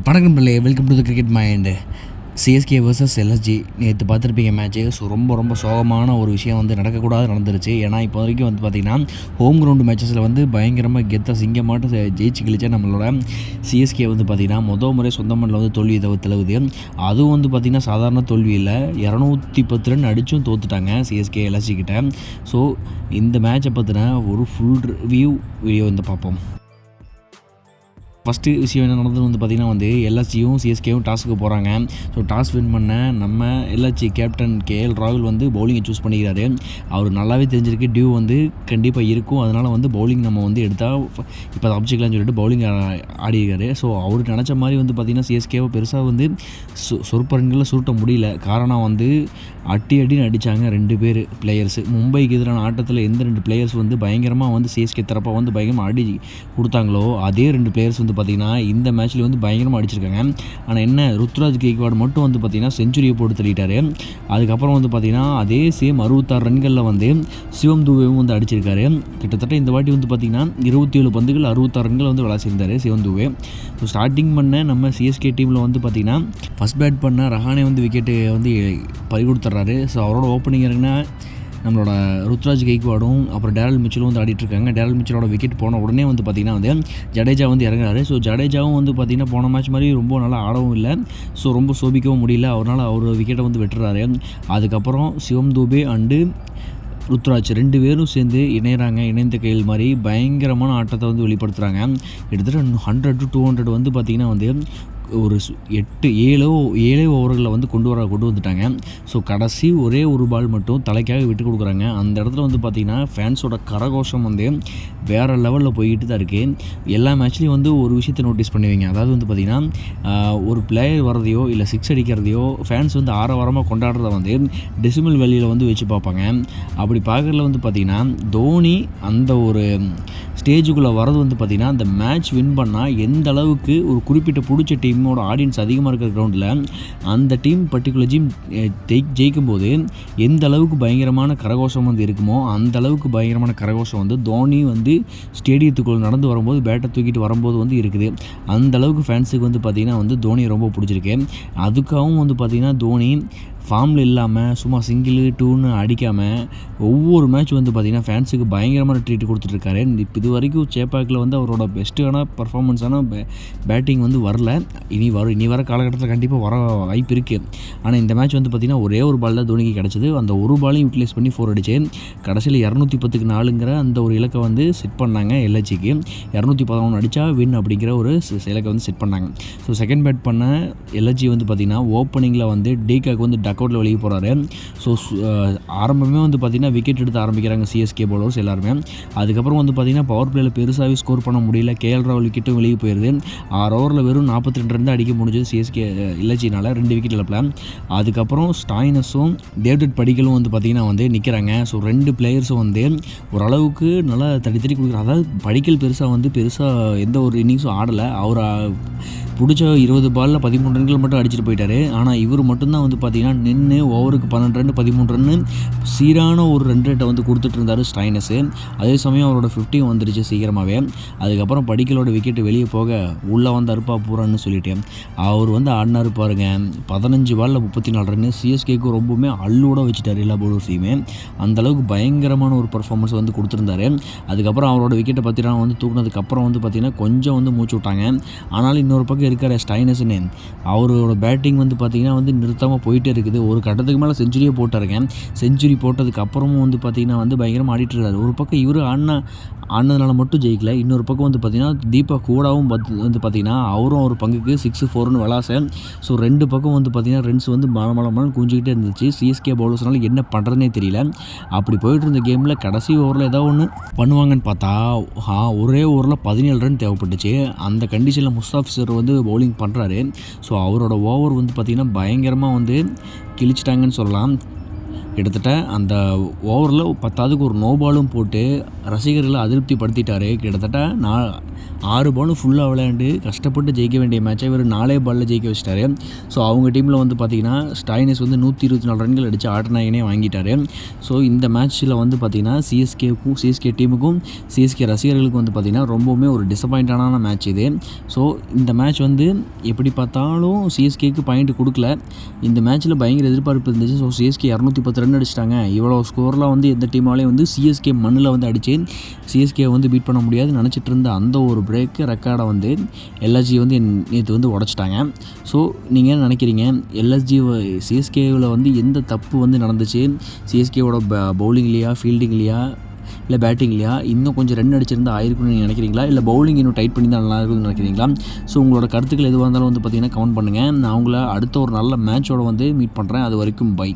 வணக்கம் பிள்ளை, welcome to the cricket mind. CSK versus LSG நேற்று பார்த்துருப்பீங்க மேட்ச்சு. ஸோ ரொம்ப சோகமான ஒரு விஷயம் வந்து நடக்கக்கூடாது நடந்துருச்சு. ஏன்னா இப்போ வரைக்கும் வந்து பார்த்திங்கன்னா ஹோம் கிரவுண்டு மேட்சஸில் வந்து பயங்கரமாக கெத்தாக சிங்கமாட்டு ஜெயிச்சு கிழிச்சா நம்மளோட சிஎஸ்கே வந்து பார்த்திங்கன்னா முறை சொந்த மண்ணில் வந்து தோல்வி தழுவுது. அதுவும் வந்து பார்த்திங்கன்னா சாதாரண தோல்வி இல்லை, 210 ரன் அடித்தும் தோத்துட்டாங்க சிஎஸ்கே எல்எஸ்ஜி கிட்ட. ஸோ இந்த மேட்சை பற்றின ஒரு ஃபுல் ரிவ்யூ வீடியோ வந்து பார்ப்போம். ஃபஸ்ட்டு விஷயம் என்ன நடந்தது வந்து பார்த்திங்கன்னா வந்து எல்எஸ்சியும் சிஎஸ்கேவும் டாஸுக்கு போகிறாங்க. ஸோ டாஸ் வின் பண்ண நம்ம எல்எஸ்சி கேப்டன் கேஎல் ராகுல் வந்து பவுலிங்கை சூஸ் பண்ணிக்கிறாரு. அவர் நல்லாவே தெரிஞ்சிருக்கு டியூ வந்து கண்டிப்பாக இருக்கும், அதனால் வந்து பவுலிங் நம்ம வந்து எடுத்தால் இப்போ அதை அபிச்சிக்கலாம்னு சொல்லிட்டு பவுலிங் ஆடிருக்காரு. ஸோ அவர் நினச்ச மாதிரி வந்து பார்த்திங்கன்னா சிஎஸ்கேவை பெருசாக வந்து சொற்ப ரன்களில் சுருட்ட முடியல. காரணம் வந்து அடின்னு அடித்தாங்க 2 பேர் பிளேயர்ஸு. மும்பைக்கு எதிரான ஆட்டத்தில் எந்த 2 பிளேயர்ஸ் வந்து பயங்கரமாக வந்து சிஎஸ்கே தரப்பாக வந்து பயங்கரமாக அடி கொடுத்தாங்களோ அதே 2 பிளேயர்ஸ் வந்து பார்த்திங்கன்னா இந்த மேட்ச்லேயும் வந்து பயங்கரமாக அடிச்சிருக்காங்க. ஆனால் என்ன, ருத்ராஜ் கெய்க்வாட் மட்டும் வந்து பார்த்திங்கன்னா செஞ்சுரியை போட்டு தள்ளிட்டார். அதுக்கப்புறம் வந்து பார்த்திங்கன்னா அதே சேம் 66 ரன்களில் வந்து சிவம் துபேவும் வந்து அடிச்சிருக்காரு. கிட்டத்தட்ட இந்த வாட்டி வந்து பார்த்திங்கன்னா 27 பந்துகள் 66 ரன்கள் வந்து விளாசிருந்தார் சிவம் துபே. ஸோ ஸ்டார்டிங் பண்ண நம்ம சிஎஸ்கே டீமில் வந்து பார்த்திங்கன்னா ஃபஸ்ட் பேட் பண்ண ரஹானே வந்து விக்கெட்டு வந்து பறி கொடுத்துட்றாரு. ஸோ அவரோட ஓப்பனிங் இறங்கினா நம்மளோட ருத்ராஜ் கெய்க்வாடும் அப்புறம் டேரல் மிச்சலும் வந்து ஆடிட்டுருக்காங்க. டேரல் மிச்சலோட விக்கெட் போன உடனே வந்து பார்த்திங்கன்னா வந்து ஜடேஜா வந்து இறங்குறாரு. ஸோ ஜடேஜாவும் வந்து பார்த்திங்கன்னா போன மேட்ச் மாதிரி ரொம்ப நல்லா ஆடவும் இல்லை, ஸோ ரொம்ப சோபிக்கவும் முடியல. அவரால் அவர் விக்கெட்டை வந்து வெட்டுறாரு. அதுக்கப்புறம் சிவம் துபே அண்டு ருத்ராஜ் 2 பேரும் சேர்ந்து இணைந்த கையில் மாதிரி பயங்கரமான ஆட்டத்தை வந்து வெளிப்படுத்துகிறாங்க. கிட்டத்தட்ட 100 to 200 வந்து பார்த்திங்கன்னா வந்து ஒரு 7 ஓவர்களில் வந்து கொண்டு வந்துட்டாங்க. ஸோ கடைசி ஒரே ஒரு பால் மட்டும் தலைக்காக விட்டு கொடுக்குறாங்க. அந்த இடத்துல வந்து பார்த்திங்கன்னா ஃபேன்ஸோட கரகோஷம் வந்து வேறு லெவலில் போய்கிட்டு தான் இருக்குது. எல்லா மேட்ச்லேயும் வந்து ஒரு விஷயத்தை நோட்டீஸ் பண்ணுவீங்க, அதாவது வந்து பார்த்திங்கன்னா ஒரு பிளேயர் வரதையோ இல்லை 6 அடிக்கிறதையோ ஃபேன்ஸ் வந்து ஆரவாரமாக கொண்டாடுறத வந்து டெசிமல் வேல்யூவில் வந்து வச்சு பார்ப்பாங்க. அப்படி பார்க்குறதுல வந்து பார்த்திங்கன்னா தோனி அந்த ஒரு ஸ்டேஜுக்குள்ளே வரது வந்து பார்த்திங்கன்னா அந்த மேட்ச் வின் பண்ணால் எந்த அளவுக்கு ஒரு குறிப்பிட்ட பிடிச்ச டீமோட ஆடியன்ஸ் அதிகமாக இருக்கிற கிரவுண்டில் அந்த டீம் பர்டிகுலர் டீம் ஜெயிக்கும் போது எந்த அளவுக்கு பயங்கரமான கரகோஷம் வந்து இருக்குமோ அந்த அளவுக்கு பயங்கரமான கரகோஷம் வந்து தோனி வந்து ஸ்டேடியத்துக்குள்ளே நடந்து வரும்போது பேட்டை தூக்கிட்டு வரும்போது வந்து இருக்குது. அந்த அளவுக்கு ஃபேன்ஸுக்கு வந்து பார்த்திங்கன்னா வந்து தோனியை ரொம்ப பிடிச்சிருக்கு. அதுக்காகவும் வந்து பார்த்திங்கன்னா தோனி ஃபார்மில் இல்லாமல் சும்மா சிங்கிள் 2ன்னு அடிக்காமல் ஒவ்வொரு மேட்ச் வந்து பார்த்திங்கன்னா ஃபேன்ஸுக்கு பயங்கரமான ட்ரீட் கொடுத்துட்ருக்காரு. இது வரைக்கும் சேப்பாக்கில் வந்து அவரோட பெஸ்ட்டான பர்ஃபார்மன்ஸான பேட்டிங் வந்து வரல. இனி வர காலகட்டத்தில் கண்டிப்பாக வர வாய்ப்பு இருக்குது. ஆனால் இந்த மேட்ச் வந்து பார்த்திங்கன்னா ஒரே ஒரு பால் தான் தோனிக்கு கிடச்சிது. அந்த ஒரு பாலையும் யூட்டிலைஸ் பண்ணி 4 அடிச்சு கடைசியில் 210க்கு 4ங்கிற அந்த ஒரு இலக்கை வந்து செட் பண்ணாங்க. எல்ஹெச்சிக்கு 211 அடித்தா வின் அப்படிங்கிற ஒரு இலக்கை வந்து செட் பண்ணாங்க. ஸோ செகண்ட் பேட் பண்ண எல்ஹெச்சி வந்து பார்த்திங்கன்னா ஓப்பனிங்கில் வந்து டேக்காக்கு வந்து டக்அவுட்டில் வெளியே போகிறாரு. ஸோ ஆரம்பமே வந்து பார்த்திங்கன்னா விக்கெட் எடுத்து ஆரம்பிக்கிறாங்க சிஎஸ்கே பவுலர்ஸ் எல்லாருமே. அதுக்கப்புறம் வந்து பார்த்திங்கன்னா பவர் பிளேயில் பெருசாகவே ஸ்கோர் பண்ண முடியல. கேஎல் ராகுல் விக்கெட்டும் வெளியே போயிடுது. 6 ஓவரில் வெறும் 42 ரன் அடிக்க முடிஞ்சது சிஎஸ்கே எல்ஹெச்சினால் 2 விக்கெட் இழப்பில். அதுக்கப்புறம் ஸ்டாய்னஸும் டேவிட் படிக்கலும் வந்து பார்த்திங்கன்னா வந்து நிற்கிறாங்க. ஸோ 2 பிளேயர்ஸும் வந்து ஓரளவுக்கு நல்லா தட்டி கொடுக்குறாங்க. அதாவது படிக்கல் பெருசாக எந்த ஒரு இன்னிங்ஸும் ஆடலை. அவர் பிடிச்ச 20 பாலில் 13 ரன்கள் மட்டும் அடிச்சுட்டு போயிட்டார். ஆனால் இவர் மட்டும்தான் வந்து பார்த்திங்கன்னா நின்று ஓவருக்கு 12 ரன் 13 ரன்னு சீரான ஒரு ரன் ரேட்டை வந்து கொடுத்துட்டு இருந்தார் ஸ்டாய்னஸு. அதே சமயம் அவரோட 50 வந்துருச்சு சீக்கிரமாகவே. அதுக்கப்புறம் படிக்கலோட விக்கெட்டு வெளியே போக உள்ளே வந்து அறுப்பா பூரான்னு சொல்லிட்டு அவர் வந்து ஆடினாரு பாருங்க. 15 பாலில் 34 ரன்னு சிஎஸ்கேக்கு ரொம்பவுமே அள்ளோட வச்சுட்டார் எல்லா பவுலர்ஸையுமே. அந்தளவுக்கு பயங்கரமான ஒரு பர்ஃபார்மன்ஸ் வந்து கொடுத்துருந்தாரு. அதுக்கப்புறம் அவரோட விக்கெட்டை பற்றினா வந்து தூக்குனதுக்கப்புறம் வந்து பார்த்திங்கன்னா கொஞ்சம் வந்து மூச்சு விட்டாங்க. ஆனாலும் இன்னொரு பக்கம் இருக்கிற ஸ்டாய்னஸ்னு அவரோட பேட்டிங் வந்து பார்த்திங்கன்னா வந்து நிறுத்தாமல் போயிட்டே இருக்குது. ஒரு கட்டத்துக்கு மேலே செஞ்சுரியே போட்டாருங்க. செஞ்சுரி போட்டதுக்கு அப்புறமும் வந்து பார்த்திங்கன்னா வந்து பயங்கரமாக ஆடிட்டு இருக்காரு. ஒரு பக்கம் இவர் ஆடினதுனால மட்டும் ஜெயிக்கல, இன்னொரு பக்கம் வந்து பார்த்திங்கன்னா தீபா கூடாவும் வந்து பார்த்திங்கன்னா அவரும் ஒரு பங்குக்கு 6 4ன்னு விளாச. ஸோ 2 பக்கம் வந்து பார்த்திங்கன்னா ரன்ஸ் வந்து மழை குஞ்சிக்கிட்டே இருந்துச்சு. சிஎஸ்கே பவுலர்ஸ்னால என்ன பண்ணுறதுனே தெரியல. அப்படி போயிட்டு இருந்த கேமில் கடைசி ஓவரில் ஏதாவது ஒன்று பண்ணுவாங்கன்னு பார்த்தா ஒரே ஓவரில் 17 ரன் தேவைப்பட்டுச்சு. அந்த கண்டிஷனில் முஸ்தாஃபிசர் வந்து பவுலிங் பண்ணுறாரு. ஸோ அவரோட ஓவர் வந்து பார்த்திங்கன்னா பயங்கரமாக வந்து கிழிச்சிட்டாங்கன்னு சொல்லலாம். கிட்டத்தட்ட அந்த ஓவரில் 10க்கு ஒரு நோ பாலும் போட்டு ரசிகர்களை அதிருப்தி படுத்திட்டார். கிட்டத்தட்ட 6 பாலும் ஃபுல்லாக விளையாண்டு கஷ்டப்பட்டு ஜெயிக்க வேண்டிய மேட்சை இவர் 4 பாலில் ஜெயிக்க வச்சிட்டாரு. ஸோ அவங்க டீமில் வந்து பார்த்திங்கன்னா ஸ்டாயினிஸ் வந்து 124 ரன்கள் அடித்து ஆட்டநாயகனே வாங்கிட்டார். ஸோ இந்த மேட்ச்சில் வந்து பார்த்திங்கன்னா சிஎஸ்கே டீமுக்கும் சிஎஸ்கே ரசிகர்களுக்கும் வந்து பார்த்திங்கன்னா ரொம்பவுமே ஒரு டிசப்பாயிண்டான மேட்ச் இது. ஸோ இந்த மேட்ச் வந்து எப்படி பார்த்தாலும் சிஎஸ்கேக்கு பாயிண்ட் கொடுக்கல. இந்த மேட்ச்சில் பயங்கர எதிர்பார்ப்பு இருந்துச்சு. ஸோ சிஎஸ்கே 210 ரன் அடிச்சிட்டாங்க. இவ்வளோ ஸ்கோர்லாம் வந்து எந்த டீமாலேயும் வந்து சிஎஸ்கே மண்ணில் வந்து அடித்து சிஎஸ்கே வந்து பீட் பண்ண முடியாது நினச்சிட்டு இருந்த அந்த ஒரு பிரேக்கு ரெக்கார்டை வந்து எல்எஸ்ஜி வந்து நேற்று வந்து உடச்சிட்டாங்க. ஸோ நீங்கள் என்ன நினைக்கிறீங்க? சிஎஸ்கேவில் வந்து எந்த தப்பு வந்து நடந்துச்சு? சிஎஸ்கேவோட பவுலிங்லையா, ஃபீல்டிங்லையா, இல்லை பேட்டிங்லையா இன்னும் கொஞ்சம் ரன் அடிச்சிருந்தா ஆயிருக்குன்னு நீங்கள் நினைக்கிறீங்களா? இல்லை பவுலிங் இன்னும் டைட் பண்ணி தான் நல்லா இருக்குன்னு நினைக்கிறீங்களா? ஸோ உங்களோட கருத்துக்கள் எதுவாக இருந்தாலும் வந்து பார்த்திங்கன்னா கமெண்ட் பண்ணுங்கள். நான் உங்களை அடுத்த ஒரு நல்ல மேட்சோட வந்து மீட் பண்ணுறேன். அது வரைக்கும் பை.